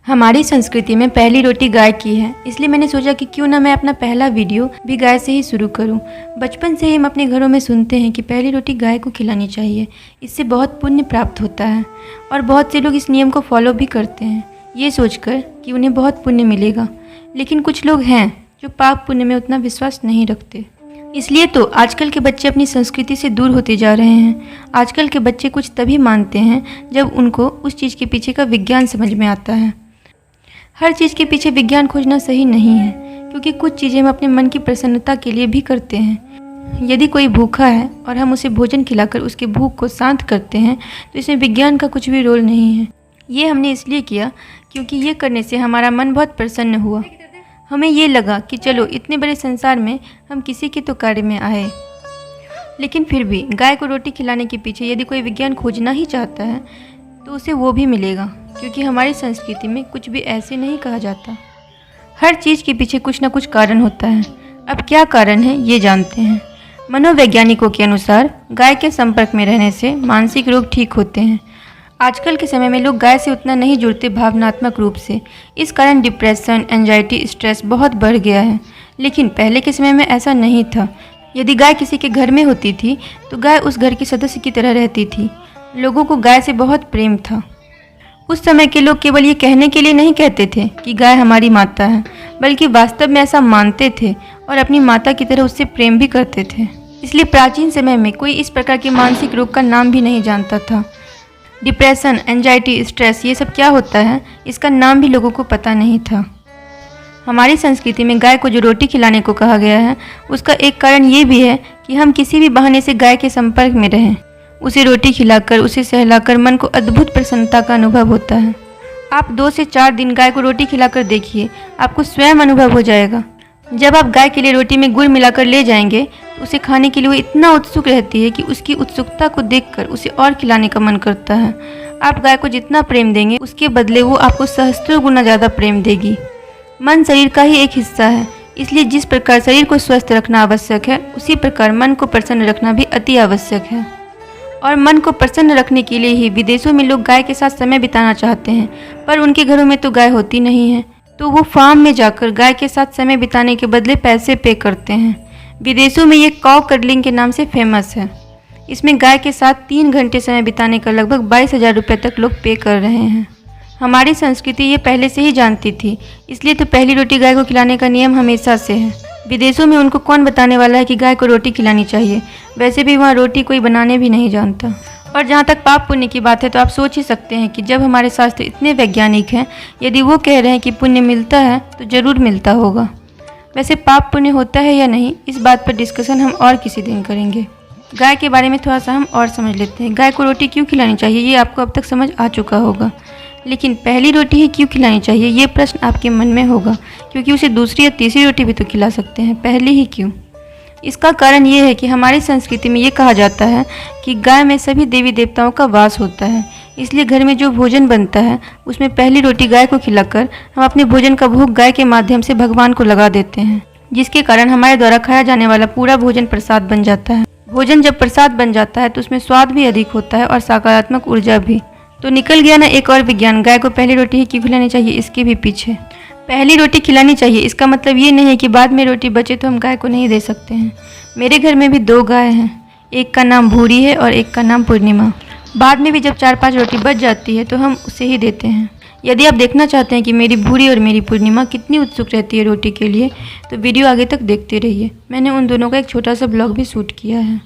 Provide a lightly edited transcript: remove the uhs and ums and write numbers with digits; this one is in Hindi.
हमारी संस्कृति में पहली रोटी गाय की है, इसलिए मैंने सोचा कि क्यों ना मैं अपना पहला वीडियो भी गाय से ही शुरू करूं। बचपन से ही हम अपने घरों में सुनते हैं कि पहली रोटी गाय को खिलानी चाहिए, इससे बहुत पुण्य प्राप्त होता है और बहुत से लोग इस नियम को फॉलो भी करते हैं, ये सोचकर कि उन्हें बहुत पुण्य मिलेगा। लेकिन कुछ लोग हैं जो पाप पुण्य में उतना विश्वास नहीं रखते, इसलिए तो आजकल के बच्चे अपनी संस्कृति से दूर होते जा रहे हैं। आजकल के बच्चे कुछ तभी मानते हैं जब उनको उस चीज़ के पीछे का विज्ञान समझ में आता है। हर चीज़ के पीछे विज्ञान खोजना सही नहीं है, क्योंकि कुछ चीज़ें हम अपने मन की प्रसन्नता के लिए भी करते हैं। यदि कोई भूखा है और हम उसे भोजन खिलाकर उसके भूख को शांत करते हैं तो इसमें विज्ञान का कुछ भी रोल नहीं है। ये हमने इसलिए किया क्योंकि ये करने से हमारा मन बहुत प्रसन्न हुआ। हमें ये लगा कि चलो इतने बड़े संसार में हम किसी के तो कार्य में आए। लेकिन फिर भी गाय को रोटी खिलाने के पीछे यदि कोई विज्ञान खोजना ही चाहता है तो उसे वो भी मिलेगा, क्योंकि हमारी संस्कृति में कुछ भी ऐसे नहीं कहा जाता। हर चीज़ के पीछे कुछ ना कुछ कारण होता है। अब क्या कारण है ये जानते हैं। मनोवैज्ञानिकों के अनुसार गाय के संपर्क में रहने से मानसिक रोग ठीक होते हैं। आजकल के समय में लोग गाय से उतना नहीं जुड़ते भावनात्मक रूप से, इस कारण डिप्रेशन, एंजाइटी, स्ट्रेस बहुत बढ़ गया है। लेकिन पहले के समय में ऐसा नहीं था। यदि गाय किसी के घर में होती थी तो गाय उस घर की सदस्य की तरह रहती थी। लोगों को गाय से बहुत प्रेम था। उस समय के लोग केवल ये कहने के लिए नहीं कहते थे कि गाय हमारी माता है, बल्कि वास्तव में ऐसा मानते थे और अपनी माता की तरह उससे प्रेम भी करते थे। इसलिए प्राचीन समय में कोई इस प्रकार के मानसिक रोग का नाम भी नहीं जानता था। डिप्रेशन, एंजाइटी, स्ट्रेस, ये सब क्या होता है इसका नाम भी लोगों को पता नहीं था। हमारी संस्कृति में गाय को जो रोटी खिलाने को कहा गया है उसका एक कारण ये भी है कि हम किसी भी बहाने से गाय के संपर्क में रहें। उसे रोटी खिलाकर, उसे सहलाकर मन को अद्भुत प्रसन्नता का अनुभव होता है। आप 2 से 4 दिन गाय को रोटी खिलाकर देखिए, आपको स्वयं अनुभव हो जाएगा। जब आप गाय के लिए रोटी में गुड़ मिलाकर ले जाएंगे तो उसे खाने के लिए वो इतना उत्सुक रहती है कि उसकी उत्सुकता को देखकर उसे और खिलाने का मन करता है। आप गाय को जितना प्रेम देंगे उसके बदले वो आपको सहस्त्रों गुना ज़्यादा प्रेम देगी। मन शरीर का ही एक हिस्सा है, इसलिए जिस प्रकार शरीर को स्वस्थ रखना आवश्यक है उसी प्रकार मन को प्रसन्न रखना भी अति आवश्यक है। और मन को प्रसन्न रखने के लिए ही विदेशों में लोग गाय के साथ समय बिताना चाहते हैं, पर उनके घरों में तो गाय होती नहीं है, तो वो फार्म में जाकर गाय के साथ समय बिताने के बदले पैसे पे करते हैं। विदेशों में ये काउ कडलिंग के नाम से फेमस है। इसमें गाय के साथ 3 घंटे समय बिताने का लगभग 22,000 रुपये तक लोग पे कर रहे हैं। हमारी संस्कृति ये पहले से ही जानती थी, इसलिए तो पहली रोटी गाय को खिलाने का नियम हमेशा से है। विदेशों में उनको कौन बताने वाला है कि गाय को रोटी खिलानी चाहिए। वैसे भी वहाँ रोटी कोई बनाने भी नहीं जानता। और जहाँ तक पाप पुण्य की बात है तो आप सोच ही सकते हैं कि जब हमारे शास्त्र इतने वैज्ञानिक हैं, यदि वो कह रहे हैं कि पुण्य मिलता है तो ज़रूर मिलता होगा। वैसे पाप पुण्य होता है या नहीं, इस बात पर डिस्कशन हम और किसी दिन करेंगे। गाय के बारे में थोड़ा सा हम और समझ लेते हैं। गाय को रोटी क्यों खिलानी चाहिए ये आपको अब तक समझ आ चुका होगा, लेकिन पहली रोटी ही क्यों खिलानी चाहिए ये प्रश्न आपके मन में होगा, क्योंकि उसे दूसरी या तीसरी रोटी भी तो खिला सकते हैं, पहली ही क्यों? इसका कारण ये है कि हमारी संस्कृति में ये कहा जाता है कि गाय में सभी देवी देवताओं का वास होता है, इसलिए घर में जो भोजन बनता है उसमें पहली रोटी गाय को खिलाकर हम अपने भोजन का भोग गाय के माध्यम से भगवान को लगा देते हैं, जिसके कारण हमारे द्वारा खाया जाने वाला पूरा भोजन प्रसाद बन जाता है। भोजन जब प्रसाद बन जाता है तो उसमें स्वाद भी अधिक होता है और सकारात्मक ऊर्जा भी। तो निकल गया ना एक और विज्ञान गाय को पहली रोटी ही क्यों खिलानी चाहिए इसके भी पीछे। पहली रोटी खिलानी चाहिए इसका मतलब ये नहीं है कि बाद में रोटी बचे तो हम गाय को नहीं दे सकते हैं। मेरे घर में भी 2 गाय हैं, एक का नाम भूरी है और एक का नाम पूर्णिमा। बाद में भी जब 4-5 रोटी बच जाती है तो हम उसे ही देते हैं। यदि आप देखना चाहते हैं कि मेरी भूरी और मेरी पूर्णिमा कितनी उत्सुक रहती है रोटी के लिए, तो वीडियो आगे तक देखते रहिए। मैंने उन दोनों का एक छोटा सा ब्लॉग भी शूट किया है।